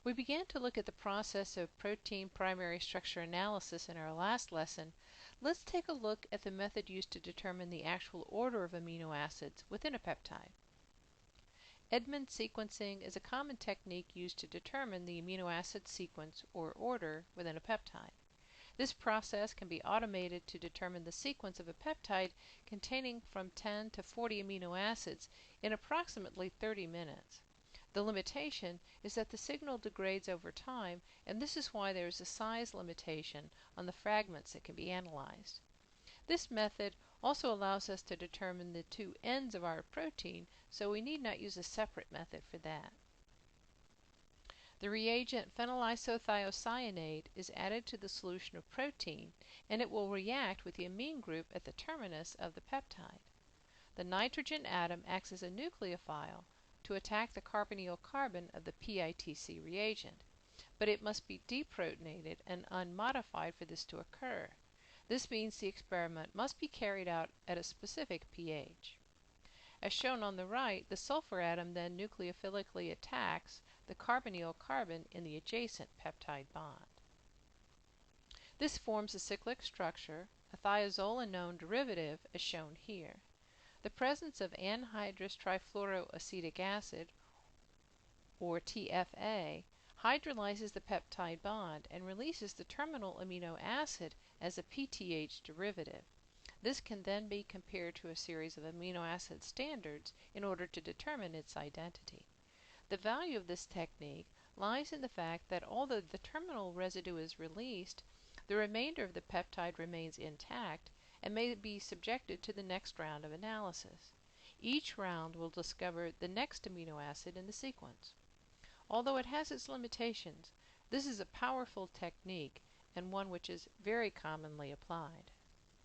We began to look at the process of protein primary structure analysis in our last lesson. Let's take a look at the method used to determine the actual order of amino acids within a peptide. Edman sequencing is a common technique used to determine the amino acid sequence or order within a peptide. This process can be automated to determine the sequence of a peptide containing from 10 to 40 amino acids in approximately 30 minutes. The limitation is that the signal degrades over time, and this is why there is a size limitation on the fragments that can be analyzed. This method also allows us to determine the two ends of our protein, so we need not use a separate method for that. The reagent phenylisothiocyanate is added to the solution of protein, and it will react with the amine group at the terminus of the peptide. The nitrogen atom acts as a nucleophile to attack the carbonyl carbon of the PITC reagent, but it must be deprotonated and unmodified for this to occur. This means the experiment must be carried out at a specific pH. As shown on the right, the sulfur atom then nucleophilically attacks the carbonyl carbon in the adjacent peptide bond. This forms a cyclic structure, a thiazolinone derivative, as shown here. The presence of anhydrous trifluoroacetic acid, or TFA, hydrolyzes the peptide bond and releases the terminal amino acid as a PTH derivative. This can then be compared to a series of amino acid standards in order to determine its identity. The value of this technique lies in the fact that although the terminal residue is released, the remainder of the peptide remains intact and may be subjected to the next round of analysis. Each round will discover the next amino acid in the sequence. Although it has its limitations, this is a powerful technique and one which is very commonly applied.